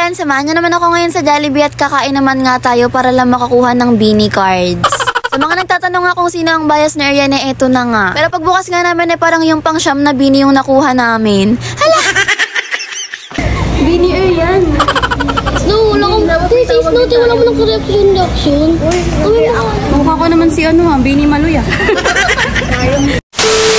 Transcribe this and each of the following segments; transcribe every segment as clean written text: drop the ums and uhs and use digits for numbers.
ayan, samahan nyo naman ako ngayon sa Jollibee at kakain naman nga tayo para lang makakuha ng Beanie cards. Sa mga nagtatanong nga kung sino ang bias na area na eto na nga. Pero pagbukas nga namin parang yung pang siyam na Beanie yung nakuha namin. Hala! Beanie area yan. Snow, wala kang... Snow, wala mo ng correction. Mukha ko naman si Beanie Maluya.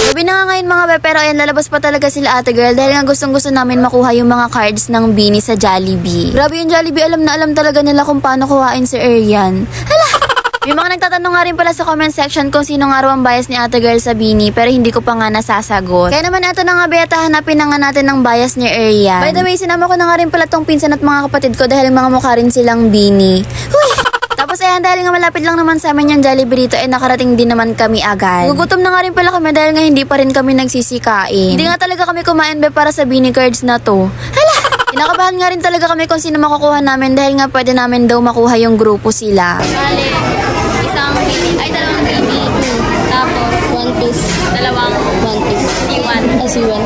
Gabi na nga ngayon mga be, pero ayan, lalabas pa talaga sila ate girl dahil nga gustong-gusto namin makuha yung mga cards ng Beanie sa Jollibee. Grabe yung Jollibee, alam na alam talaga nila kung paano kuhain si Arian. Hala! Yung mga nagtatanong nga rin pala sa comment section kung sino nga raw ang bias ni ate girl sa Beanie, pero hindi ko pa nga nasasagot. Kaya naman ito na nga beta, hanapin na nga natin ng bias ni Arian. By the way, sinama ko na nga rin pala tong pinsan at mga kapatid ko dahil mga mukha rin silang Beanie. Huy! Tapos ayan, dahil nga malapit lang naman sa amin yung Jollibee dito, nakarating din naman kami agad. Gugutom na nga rin pala kami dahil nga hindi pa rin kami nagsisikain. Hindi nga talaga kami kumain be para sa Beanie cards na to. Hala! Kinakabahan nga rin talaga kami kung sino makukuha namin dahil nga pwede namin daw makuha yung grupo sila. Bale, dalawang Beanie. Tapos, one piece. One piece. C1.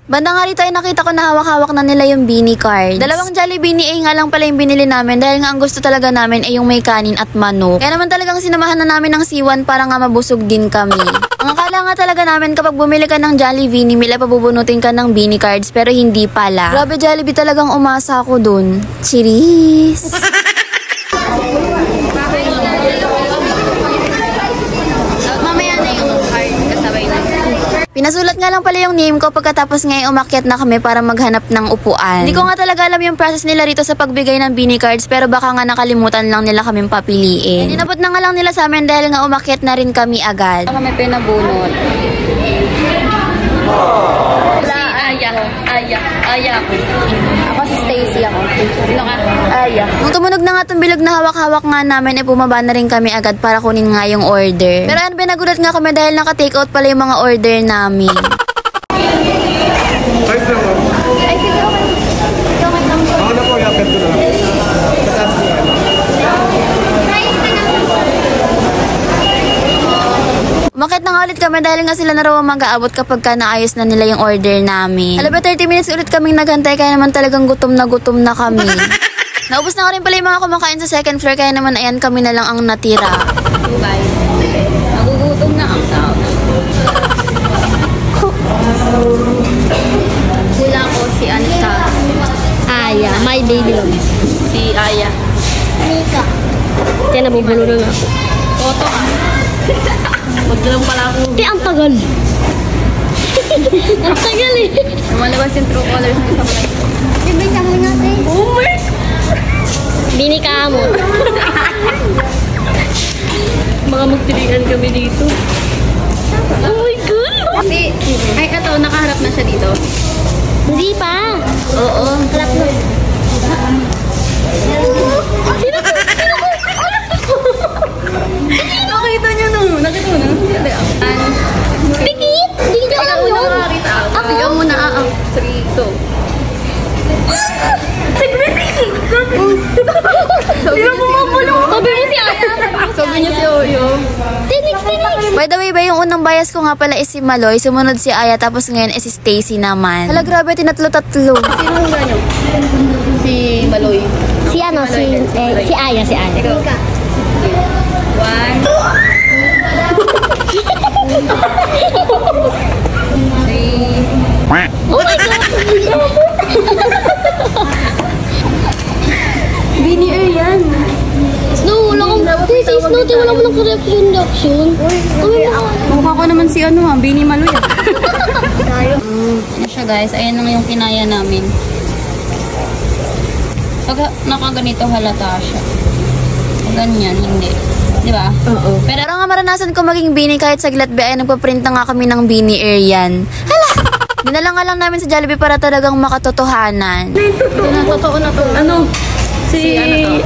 Banda nga rito ay nakita ko na hawak-hawak na nila yung Beanie cards. Dalawang Jollibee nga lang pala yung binili namin dahil nga ang gusto talaga namin ay yung may kanin at manok. Kaya naman talagang sinamahan na namin ng C1 para nga mabusog din kami. Ang akala nga talaga namin kapag bumili ka ng Jollibee, nila pabubunutin ka ng Beanie cards pero hindi pala. Grabe Jollibee, talagang umasa ako dun. Cheers! Pinasulat nga lang pala yung name ko pagkatapos ngayon umakyat na kami para maghanap ng upuan. Hindi ko nga talaga alam yung process nila rito sa pagbigay ng Beanie cards pero baka nga nakalimutan lang nila kaming papiliin. Inabot na nga lang nila sa amin dahil nga umakyat na rin kami agad. Kami pinabunot. Aya ako. Ako si Stacy ako. Sino ka? Aya. Nung tumunog na nga itong bilog na hawak-hawak nga namin, bumaba na rin kami agad para kunin nga yung order. Pero ano, nagulat nga kami dahil naka-take out pala yung mga order namin. Ay, siguro kayo. Ako na po, yapit ko na. Umakit na nga ulit kami dahil nga sila na raw mag-aabot kapag ka naayos na nila yung order namin. Alam ba, 30 minutes ulit kaming naghantay kaya naman talagang gutom na kami. Naubos na nga rin pala yung mga kumakain sa second floor kaya naman ayan kami na lang ang natira. So guys, nagugutom na ang tao. Sila ko si Anita. Aya, my baby love. Si Aya. Mika. Kaya nabubulo na nga. Toto ka. Huwag lang pala ako. Ang tagal. Ang tagal eh. Lumalabas yung true colors ko sa vlog. Bibigyan mo natin. Oh my God! Beanie ka mo. Mga magtilian kami dito. Oh my God! Ay, ito, nakaharap na siya dito. Hindi pa. Oo. Harap mo. Nakita niyo no? Nakita mo na? Pikit! Hindi niya alam yun. Ikaw muna. 3, 2. Sabi mo si Aya. Sabi niya si Oyo. Tinig. By the way ba, yung unang bias ko nga pala is si Maloy, sumunod si Aya, tapos ngayon is si Stacy naman. Hala, grabe, tinatlo-tatlo. Sino ang ganyo? Si Maloy. Si Aya. Ikaw. 1. 3. Oh my God! Beanie Air yan. Snow, wala kang... Snow, wala mo ng correction. Mukha ko naman si Beanie Maluya. Ano siya guys, ayan lang yung kinaya namin. Pag nakaganito halata siya. Pag ganyan, hindi. Di ba? Oo. Pero nga maranasan ko maging Beanie kahit saglit ba ay nagpaprint na nga kami ng Beanie Air yan. Hala! Dinala nga lang namin sa Jollibee para talagang makatotohanan. Ito na, totoo na to. Ano? Si Aya.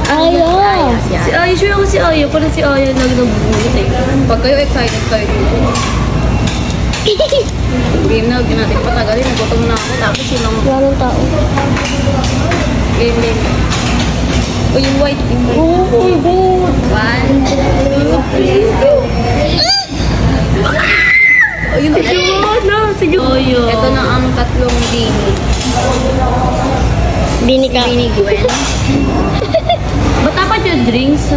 Si Aya, sure ako si Aya. Parang si Aya nagbubulit eh. Pag kayo excited kayo dito. Game na, natin patagalin. Nagutom na ako. Tapos yun lang. Wala ng tao. Game. O yung white. Oh my God. 1, 2, 3, go. Ayun na. Sige. Ito na ang tatlong Beanie. Bini ka. Bini Gwen. Ba't dapat yung drinks?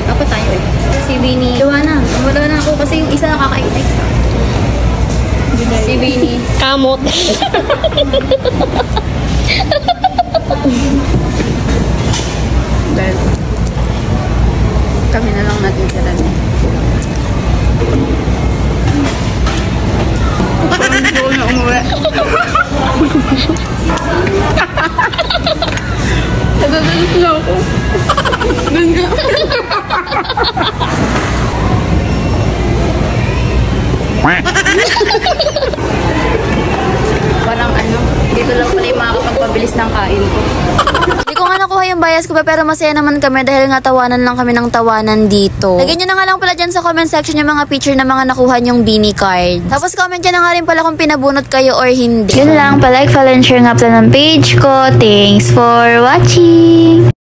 Dapat tayo eh. Si Bini. Gawa na. Wala na ako kasi yung isa kakain. Si Bini. Kamot. Dahil kami na lang natin sila. Parang hindi ko na umuwi. Nagagalit na ako. Parang ano, dito lang pala yung makakapagpabilis ng kain ko. Hindi ko nga nakuha yung bias ko pero masaya naman kami dahil nga tawanan lang kami ng tawanan dito. Lagyan nyo na nga lang pala dyan sa comment section yung mga picture ng mga nakuha nyong Beanie card. Tapos comment nyo na nga rin pala kung pinabunot kayo or hindi. Yun lang, palike, follow, and share nga pala ng page ko. Thanks for watching!